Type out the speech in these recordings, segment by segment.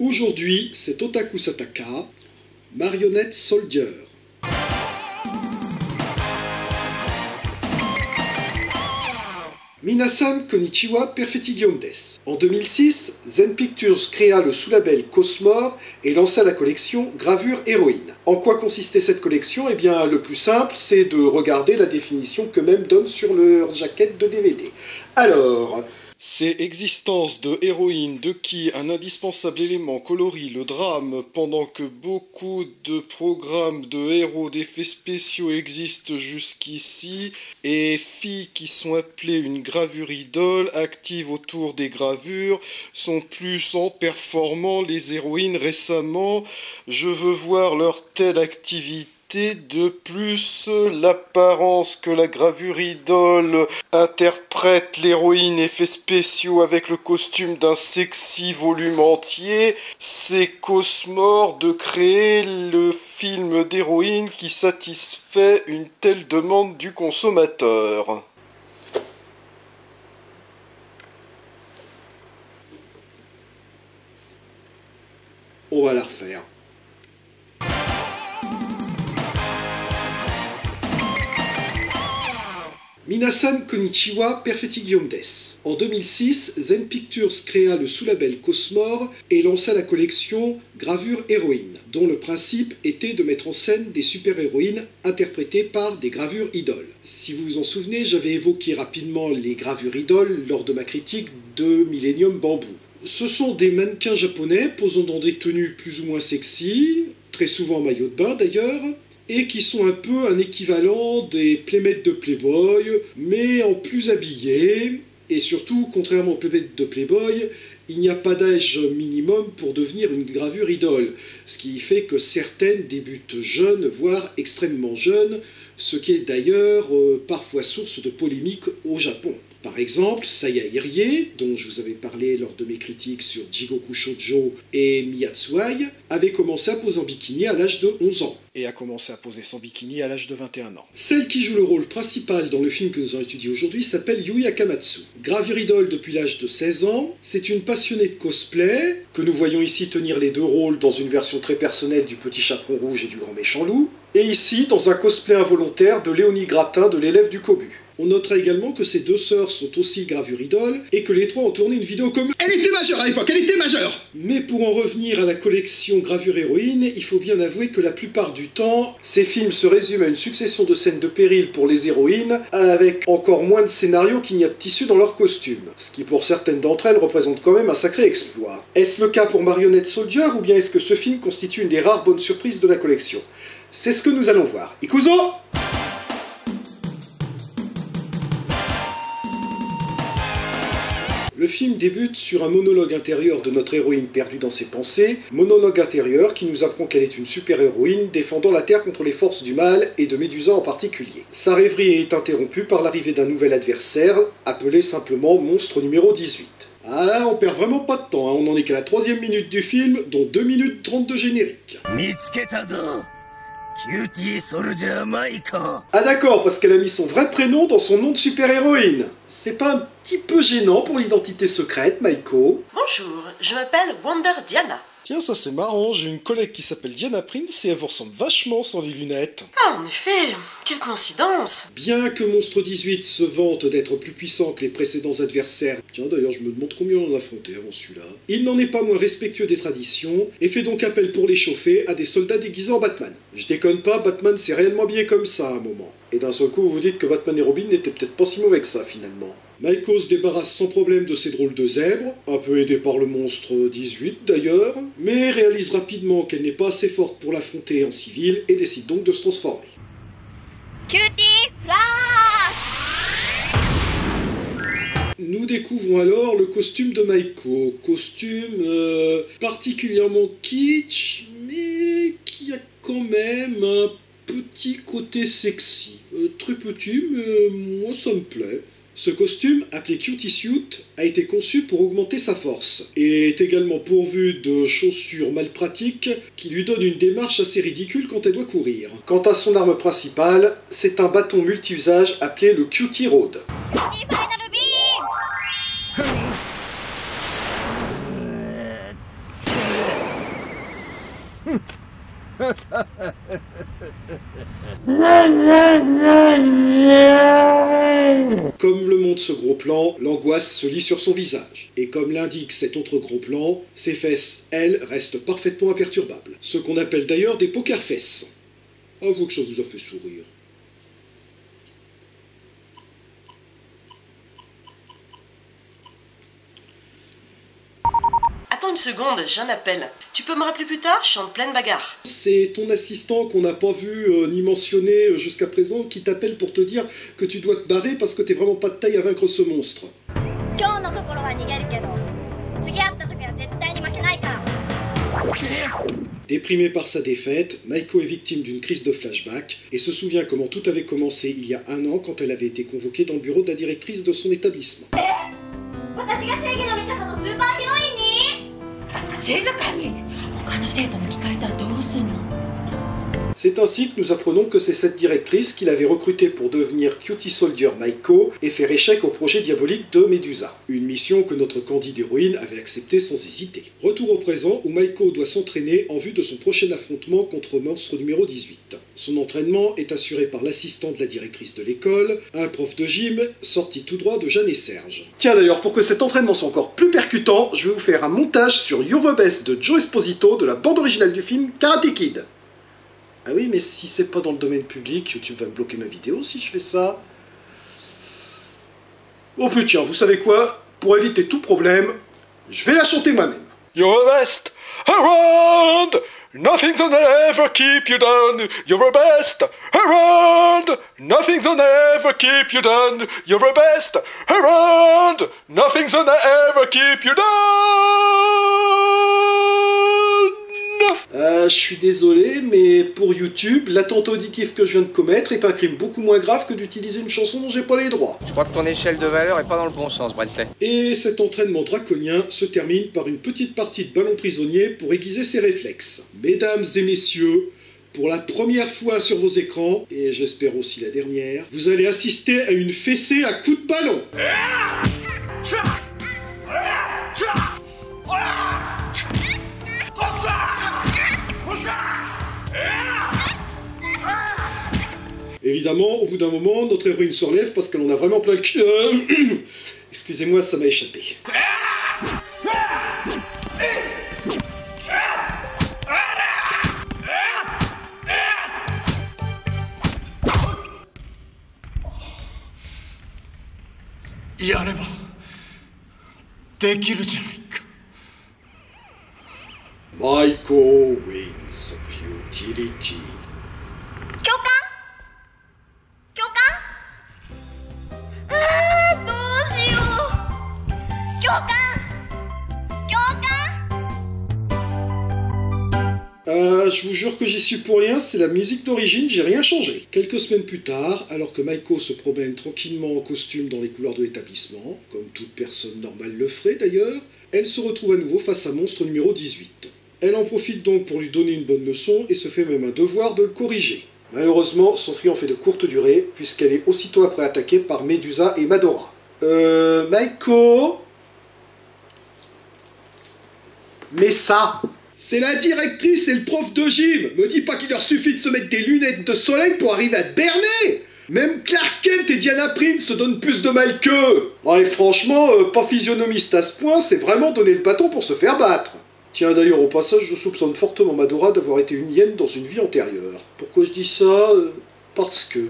Aujourd'hui, c'est Otaku Sataka, Marionnette Soldier. Minasan konnichiwa, perfettigium des. En 2006, Zen Pictures créa le sous-label Cosmore et lança la collection Gravure Héroïne. En quoi consistait cette collection? Eh bien, le plus simple, c'est de regarder la définition qu'eux-mêmes donnent sur leur jaquette de DVD. Alors... C'est existence de héroïne de qui un indispensable élément colorie le drame pendant que beaucoup de programmes de héros d'effets spéciaux existent jusqu'ici et filles qui sont appelées une gravure idole actives autour des gravures sont plus en performant les héroïnes récemment. Je veux voir leur telle activité. De plus, l'apparence que la gravure idole interprète l'héroïne effets spéciaux avec le costume d'un sexy volume entier, c'est Cosmore de créer le film d'héroïne qui satisfait une telle demande du consommateur. On va la refaire. Minasan konnichiwa, perfettigium des. En 2006, Zen Pictures créa le sous-label Cosmore et lança la collection Gravure Héroïne, dont le principe était de mettre en scène des super-héroïnes interprétées par des gravures idoles. Si vous vous en souvenez, j'avais évoqué rapidement les gravures idoles lors de ma critique de Millennium Bamboo. Ce sont des mannequins japonais posant dans des tenues plus ou moins sexy, très souvent en maillot de bain d'ailleurs, et qui sont un peu un équivalent des playmates de Playboy, mais en plus habillés, et surtout, contrairement aux playmates de Playboy, il n'y a pas d'âge minimum pour devenir une gravure idole, ce qui fait que certaines débutent jeunes, voire extrêmement jeunes, ce qui est d'ailleurs parfois source de polémique au Japon. Par exemple, Saya Irie, dont je vous avais parlé lors de mes critiques sur Jigoku Shoujo et Miyatsuai, avait commencé à poser en bikini à l'âge de 11 ans. Et a commencé à poser sans bikini à l'âge de 21 ans. Celle qui joue le rôle principal dans le film que nous allons étudier aujourd'hui s'appelle Yui Akamatsu. Gravure idole depuis l'âge de 16 ans, c'est une passionnée de cosplay, que nous voyons ici tenir les deux rôles dans une version très personnelle du Petit Chaperon Rouge et du Grand Méchant Loup, et ici dans un cosplay involontaire de Léonie Gratin de l'élève du Kobu. On notera également que ces deux sœurs sont aussi gravure idoles et que les trois ont tourné une vidéo commune. Elle était majeure à l'époque, elle était majeure! Mais pour en revenir à la collection Gravure Héroïne, il faut bien avouer que la plupart du temps, ces films se résument à une succession de scènes de péril pour les héroïnes, avec encore moins de scénarios qu'il n'y a de tissu dans leurs costumes. Ce qui pour certaines d'entre elles représente quand même un sacré exploit. Est-ce le cas pour Marionnette Soldier ou bien est-ce que ce film constitue une des rares bonnes surprises de la collection? C'est ce que nous allons voir. Ikuzo! Le film débute sur un monologue intérieur de notre héroïne perdue dans ses pensées, monologue intérieur qui nous apprend qu'elle est une super-héroïne défendant la Terre contre les forces du mal et de Médusa en particulier. Sa rêverie est interrompue par l'arrivée d'un nouvel adversaire, appelé simplement Monstre numéro 18. Ah là, on perd vraiment pas de temps, hein. On n'en est qu'à la 3e minute du film, dont 2 minutes 30 de générique. Ah d'accord, parce qu'elle a mis son vrai prénom dans son nom de super-héroïne. C'est pas un petit peu gênant pour l'identité secrète, Maiko? Bonjour, je m'appelle Wonder Diana. Tiens, ça c'est marrant, j'ai une collègue qui s'appelle Diana Prince et elle vous ressemble vachement sans les lunettes. Ah, en effet, quelle coïncidence! Bien que Monstre 18 se vante d'être plus puissant que les précédents adversaires, tiens d'ailleurs je me demande combien on en a affronté avant celui-là, il n'en est pas moins respectueux des traditions et fait donc appel pour l'échauffer à des soldats déguisés en Batman. Je déconne pas, Batman s'est réellement habillé comme ça à un moment. Et d'un seul coup vous vous dites que Batman et Robin n'étaient peut-être pas si mauvais que ça finalement. Maiko se débarrasse sans problème de ses drôles de zèbres, un peu aidée par le monstre 18 d'ailleurs, mais réalise rapidement qu'elle n'est pas assez forte pour l'affronter en civil et décide donc de se transformer. Cutie Flash! Nous découvrons alors le costume de Maiko, costume particulièrement kitsch, mais qui a quand même un petit côté sexy. Très petit, mais moi ça me plaît. Ce costume, appelé Cutie Suit, a été conçu pour augmenter sa force, et est également pourvu de chaussures mal pratiques qui lui donnent une démarche assez ridicule quand elle doit courir. Quant à son arme principale, c'est un bâton multi-usage appelé le Cutie Rod. Comme le montre ce gros plan, l'angoisse se lit sur son visage. Et comme l'indique cet autre gros plan, ses fesses, elles, restent parfaitement imperturbables. Ce qu'on appelle d'ailleurs des poker fesses. Avoue que ça vous a fait sourire. Attends une seconde, j'ai un appel. Tu peux me rappeler plus tard? Je suis en pleine bagarre. C'est ton assistant qu'on n'a pas vu ni mentionné jusqu'à présent qui t'appelle pour te dire que tu dois te barrer parce que t'es vraiment pas de taille à vaincre ce monstre. Déprimé par sa défaite, Maiko est victime d'une crise de flashback et se souvient comment tout avait commencé il y a un an quand elle avait été convoquée dans le bureau de la directrice de son établissement. C'est ainsi que nous apprenons que c'est cette directrice qui l'avait recrutée pour devenir Cutie Soldier Maiko et faire échec au projet diabolique de Medusa. Une mission que notre candide héroïne avait acceptée sans hésiter. Retour au présent où Maiko doit s'entraîner en vue de son prochain affrontement contre monstre numéro 18. Son entraînement est assuré par l'assistant de la directrice de l'école, un prof de gym sorti tout droit de Jeanne et Serge. Tiens d'ailleurs, pour que cet entraînement soit encore plus percutant, je vais vous faire un montage sur You're the Best de Joe Esposito de la bande originale du film Karate Kid. Ah oui, mais si c'est pas dans le domaine public, YouTube va me bloquer ma vidéo si je fais ça. Oh putain, vous savez quoi? Pour éviter tout problème, je vais la chanter moi-même. You're the best around. Nothing's gonna ever keep you down. You're the best around. Nothing's gonna ever keep you down. You're the best around. Nothing's gonna ever keep you down. Je suis désolé, mais pour YouTube, l'attentat auditif que je viens de commettre est un crime beaucoup moins grave que d'utiliser une chanson dont j'ai pas les droits. Je crois que ton échelle de valeur est pas dans le bon sens, Bradley. Et cet entraînement draconien se termine par une petite partie de ballon prisonnier pour aiguiser ses réflexes. Mesdames et messieurs, pour la première fois sur vos écrans, et j'espère aussi la dernière, vous allez assister à une fessée à coups de ballon. Évidemment, au bout d'un moment, notre héroïne se relève parce qu'elle en a vraiment plein le cul. Excusez-moi, ça m'a échappé. Maiko wins futility. Je vous jure que j'y suis pour rien, c'est la musique d'origine, j'ai rien changé. Quelques semaines plus tard, alors que Maiko se promène tranquillement en costume dans les couloirs de l'établissement, comme toute personne normale le ferait d'ailleurs, elle se retrouve à nouveau face à monstre numéro 18. Elle en profite donc pour lui donner une bonne leçon et se fait même un devoir de le corriger. Malheureusement, son triomphe est de courte durée, puisqu'elle est aussitôt après attaquée par Medusa et Madora. Maiko? Mais ça, c'est la directrice et le prof de gym. Me dis pas qu'il leur suffit de se mettre des lunettes de soleil pour arriver à te berner. Même Clark Kent et Diana Prince se donnent plus de mal qu'eux. Et franchement, pas physionomiste à ce point, c'est vraiment donner le bâton pour se faire battre. Tiens, d'ailleurs, au passage, je soupçonne fortement Madora d'avoir été une hyène dans une vie antérieure. Pourquoi je dis ça? Parce que...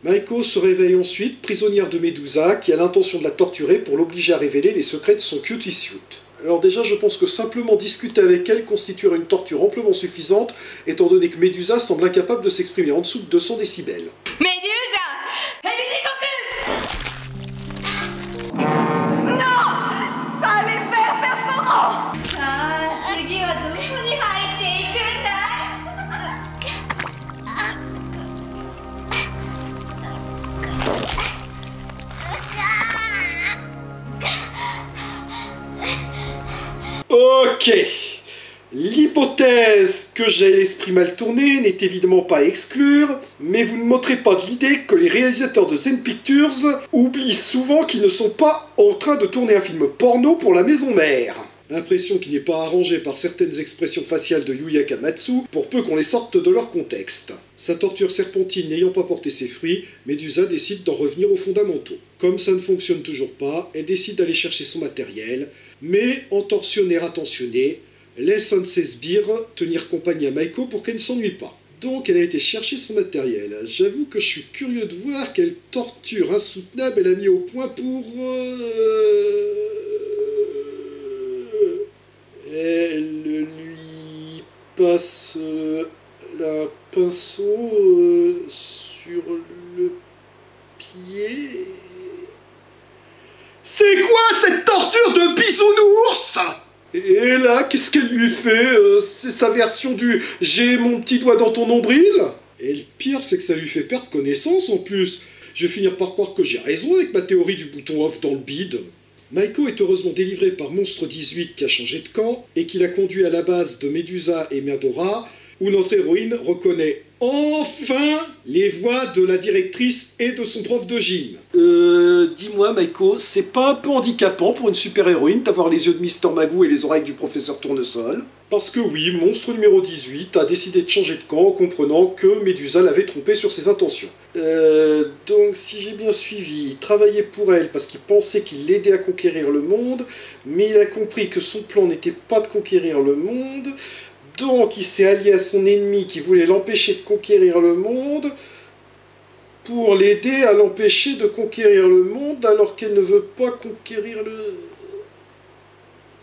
Maiko se réveille ensuite, prisonnière de Medusa, qui a l'intention de la torturer pour l'obliger à révéler les secrets de son cutie suit. Alors déjà, je pense que simplement discuter avec elle constituerait une torture amplement suffisante, étant donné que Medusa semble incapable de s'exprimer en dessous de 200 décibels. Medusa! Non! Pas les vers perforants! Ok, L'hypothèse que j'ai l'esprit mal tourné n'est évidemment pas à exclure, mais vous ne m'ôterez pas de l'idée que les réalisateurs de Zen Pictures oublient souvent qu'ils ne sont pas en train de tourner un film porno pour la maison mère. Impression qui n'est pas arrangée par certaines expressions faciales de Yuya Kamatsu, pour peu qu'on les sorte de leur contexte. Sa torture serpentine n'ayant pas porté ses fruits, Medusa décide d'en revenir aux fondamentaux. Comme ça ne fonctionne toujours pas, elle décide d'aller chercher son matériel, mais entorsionnaire attentionné, laisse un de ses sbires tenir compagnie à Maiko pour qu'elle ne s'ennuie pas. Donc elle a été chercher son matériel. J'avoue que je suis curieux de voir quelle torture insoutenable elle a mis au point pour... Elle lui passe un pinceau sur le pied... C'est quoi cette torture de bisounours ? Et là, qu'est-ce qu'elle lui fait c'est sa version du « j'ai mon petit doigt dans ton nombril » Et le pire, c'est que ça lui fait perdre connaissance en plus. Je vais finir par croire que j'ai raison avec ma théorie du bouton off dans le bide. Maiko est heureusement délivrée par Monstre 18 qui a changé de camp et qui l'a conduit à la base de Medusa et Medora, où notre héroïne reconnaît enfin les voix de la directrice et de son prof de gym. Dis-moi Maiko, c'est pas un peu handicapant pour une super-héroïne d'avoir les yeux de Mister Magoo et les oreilles du professeur Tournesol ? Parce que oui, Monstre numéro 18 a décidé de changer de camp en comprenant que Medusa l'avait trompé sur ses intentions. Donc si j'ai bien suivi, il travaillait pour elle parce qu'il pensait qu'il l'aidait à conquérir le monde, mais il a compris que son plan n'était pas de conquérir le monde... Donc il s'est allié à son ennemi qui voulait l'empêcher de conquérir le monde pour l'aider à l'empêcher de conquérir le monde alors qu'elle ne veut pas conquérir le...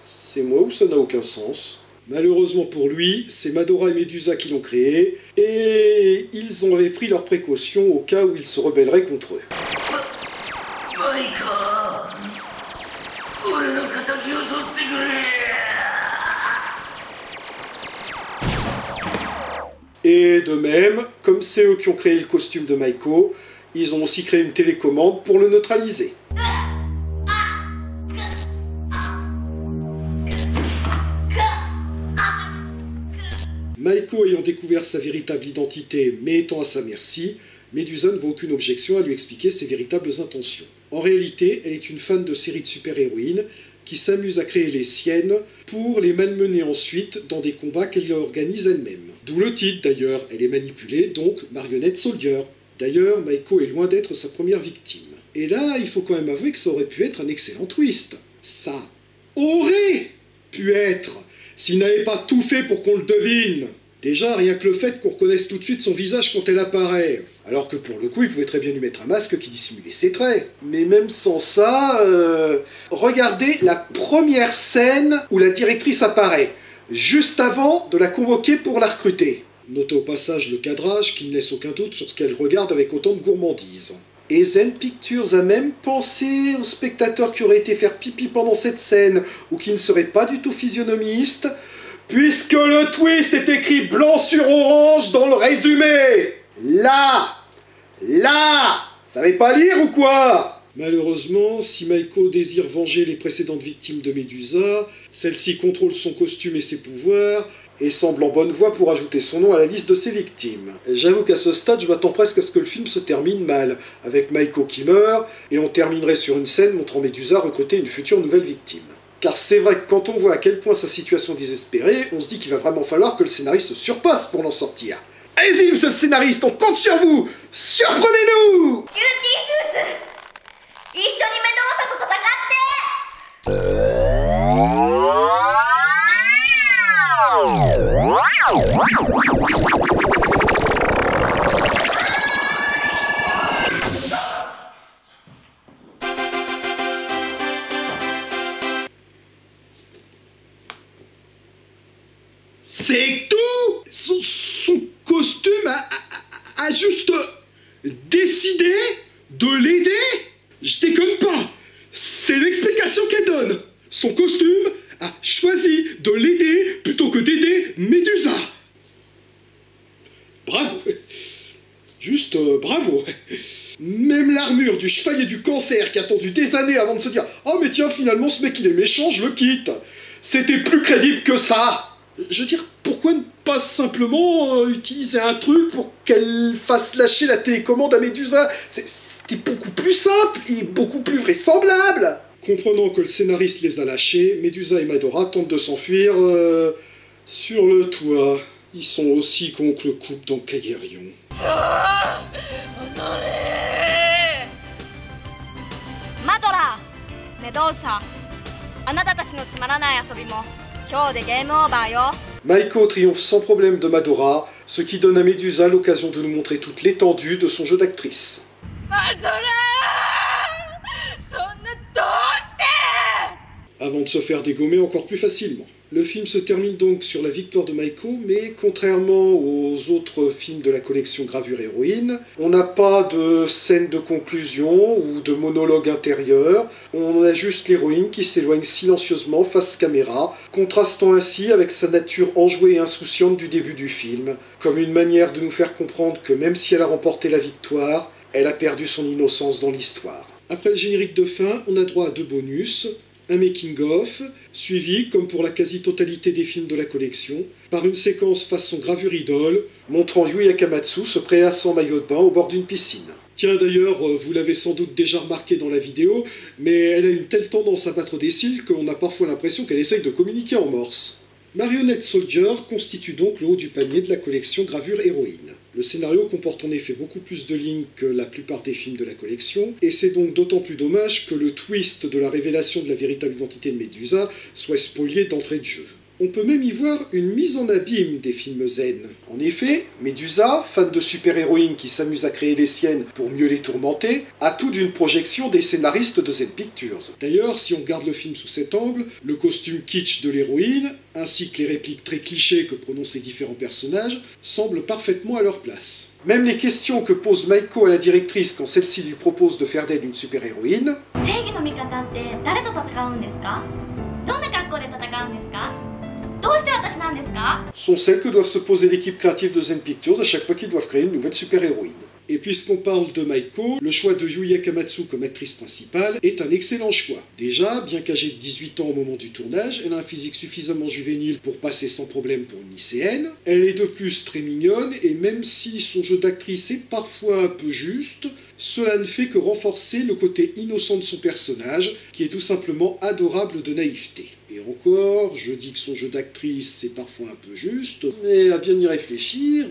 C'est moi ou ça n'a aucun sens ? Malheureusement pour lui, c'est Medora et Medusa qui l'ont créé et ils avaient pris leurs précautions au cas où ils se rebelleraient contre eux. Et de même, comme c'est eux qui ont créé le costume de Maiko, ils ont aussi créé une télécommande pour le neutraliser. Maiko ayant découvert sa véritable identité, mais étant à sa merci, Medusa ne voit aucune objection à lui expliquer ses véritables intentions. En réalité, elle est une fan de séries de super-héroïnes qui s'amuse à créer les siennes pour les malmener ensuite dans des combats qu'elle organise elle-même. D'où le titre d'ailleurs, elle est manipulée, donc marionnette soldier. D'ailleurs, Maiko est loin d'être sa première victime. Et là, il faut quand même avouer que ça aurait pu être un excellent twist. Ça aurait pu être, s'il n'avait pas tout fait pour qu'on le devine. Déjà, rien que le fait qu'on reconnaisse tout de suite son visage quand elle apparaît. Alors que pour le coup, il pouvait très bien lui mettre un masque qui dissimulait ses traits. Mais même sans ça, regardez la première scène où la directrice apparaît, juste avant de la convoquer pour la recruter. Notez au passage le cadrage qui ne laisse aucun doute sur ce qu'elle regarde avec autant de gourmandise. Et Zen Pictures a même pensé aux spectateurs qui auraient été faire pipi pendant cette scène, ou qui ne seraient pas du tout physionomistes, puisque le twist est écrit blanc sur orange dans le résumé. Là, savez pas lire ou quoi ? Malheureusement, si Maiko désire venger les précédentes victimes de Medusa, celle-ci contrôle son costume et ses pouvoirs, et semble en bonne voie pour ajouter son nom à la liste de ses victimes. J'avoue qu'à ce stade, je m'attends presque à ce que le film se termine mal, avec Maiko qui meurt, et on terminerait sur une scène montrant Medusa recruter une future nouvelle victime. Car c'est vrai que quand on voit à quel point sa situation est désespérée, on se dit qu'il va vraiment falloir que le scénariste se surpasse pour l'en sortir. Allez-y, monsieur le scénariste, on compte sur vous! Surprenez-nous! C'est tout! Son costume a juste décidé de l'aider? Je déconne pas! C'est l'explication qu'elle donne! Son costume a choisi de l'aider plutôt que d'aider Medusa! Bravo! Juste bravo! Même l'armure du chevalier du cancer qui a attendu des années avant de se dire « Ah mais tiens, finalement ce mec il est méchant, je le quitte !» C'était plus crédible que ça! Je veux dire, pourquoi ne pas simplement utiliser un truc pour qu'elle fasse lâcher la télécommande à Médusa? C'était beaucoup plus simple et beaucoup plus vraisemblable. Comprenant que le scénariste les a lâchés, Médusa et Madora tentent de s'enfuir sur le toit. Ils sont aussi cons que le couple dans Kaguya-Ryon. マドラー、メドーサ、あなたたちのつまらない遊びも今日でゲームオーバーよ。 Maiko triomphe sans problème de Madora, ce qui donne à Médusa l'occasion de nous montrer toute l'étendue de son jeu d'actrice. マドラー、そんなどうして？ Avant de se faire dégommer encore plus facilement. Le film se termine donc sur la victoire de Maiko, mais contrairement aux autres films de la collection Gravure Héroïne, on n'a pas de scène de conclusion ou de monologue intérieur, on a juste l'héroïne qui s'éloigne silencieusement face caméra, contrastant ainsi avec sa nature enjouée et insouciante du début du film, comme une manière de nous faire comprendre que même si elle a remporté la victoire, elle a perdu son innocence dans l'histoire. Après le générique de fin, on a droit à 2 bonus, un making-of, suivi, comme pour la quasi-totalité des films de la collection, par une séquence façon gravure idole, montrant Yui Akamatsu se prélassant en maillot de bain au bord d'une piscine. Tiens d'ailleurs, vous l'avez sans doute déjà remarqué dans la vidéo, mais elle a une telle tendance à battre des cils qu'on a parfois l'impression qu'elle essaye de communiquer en morse. Marionnette Soldier constitue donc le haut du panier de la collection Gravure Héroïne. Le scénario comporte en effet beaucoup plus de lignes que la plupart des films de la collection, et c'est donc d'autant plus dommage que le twist de la révélation de la véritable identité de Médusa soit spolié d'entrée de jeu. On peut même y voir une mise en abîme des films zen. En effet, Médusa, fan de super-héroïnes qui s'amusent à créer les siennes pour mieux les tourmenter, a tout d'une projection des scénaristes de Zen Pictures. D'ailleurs, si on regarde le film sous cet angle, le costume kitsch de l'héroïne, ainsi que les répliques très clichés que prononcent les différents personnages, semblent parfaitement à leur place. Même les questions que pose Maiko à la directrice quand celle-ci lui propose de faire d'elle une super-héroïne, 正義の味方って誰と戦うんですか？どんな格好で戦うんですか？どうして私なんですか？ sont celles que doivent se poser l'équipe créative de Zen Pictures à chaque fois qu'ils doivent créer une nouvelle super-héroïne. Et puisqu'on parle de Maiko, le choix de Yui Akamatsu comme actrice principale est un excellent choix. Déjà, bien qu'âgée de 18 ans au moment du tournage, elle a un physique suffisamment juvénile pour passer sans problème pour une lycéenne. Elle est de plus très mignonne, et même si son jeu d'actrice est parfois un peu juste, cela ne fait que renforcer le côté innocent de son personnage, qui est tout simplement adorable de naïveté. Et encore, je dis que son jeu d'actrice est parfois un peu juste, mais à bien y réfléchir,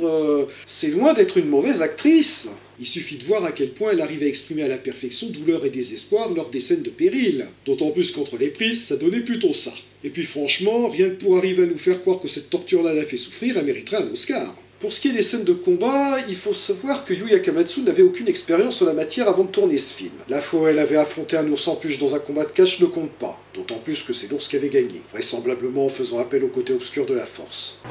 c'est loin d'être une mauvaise actrice. Il suffit de voir à quel point elle arrive à exprimer à la perfection douleur et désespoir lors des scènes de péril. D'autant plus qu'entre les prises, ça donnait plutôt ça. Et puis franchement, rien que pour arriver à nous faire croire que cette torture-là l'a fait souffrir, elle mériterait un Oscar. Pour ce qui est des scènes de combat, il faut savoir que Yui Akamatsu n'avait aucune expérience en la matière avant de tourner ce film. La fois où elle avait affronté un ours en peluche dans un combat de catch ne compte pas, d'autant plus que c'est l'ours qui avait gagné, vraisemblablement en faisant appel au côté obscur de la force.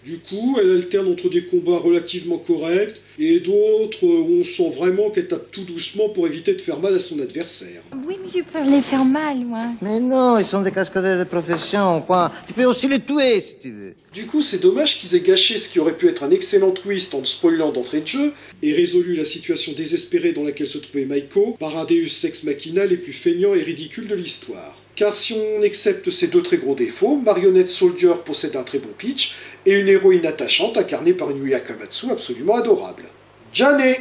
Du coup, elle alterne entre des combats relativement corrects et d'autres où on sent vraiment qu'elle tape tout doucement pour éviter de faire mal à son adversaire. Oui, mais j'ai peur de les faire mal, moi. Mais non, ils sont des cascadeurs de profession, quoi. Tu peux aussi les tuer, si tu veux. Du coup, c'est dommage qu'ils aient gâché ce qui aurait pu être un excellent twist en le spoilant d'entrée de jeu, et résolu la situation désespérée dans laquelle se trouvait Maiko par un Deus Ex Machina les plus feignants et ridicules de l'histoire. Car si on accepte ces 2 très gros défauts, Marionnette Soldier possède un très bon pitch, et une héroïne attachante incarnée par une Yui Akamatsu absolument adorable. Jane!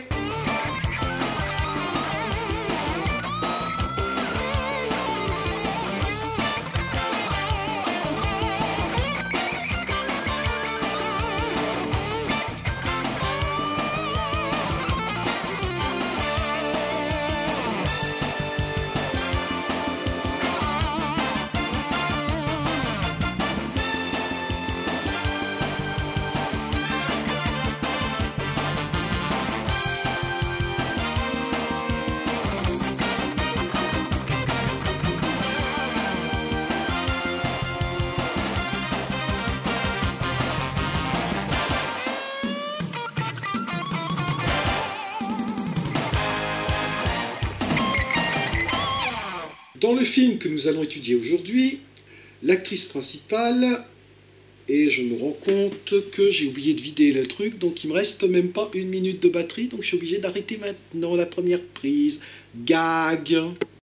Dans le film que nous allons étudier aujourd'hui, l'actrice principale, et je me rends compte que j'ai oublié de vider le truc, donc il me reste même pas 1 minute de batterie, donc je suis obligé d'arrêter maintenant la première prise. Gag!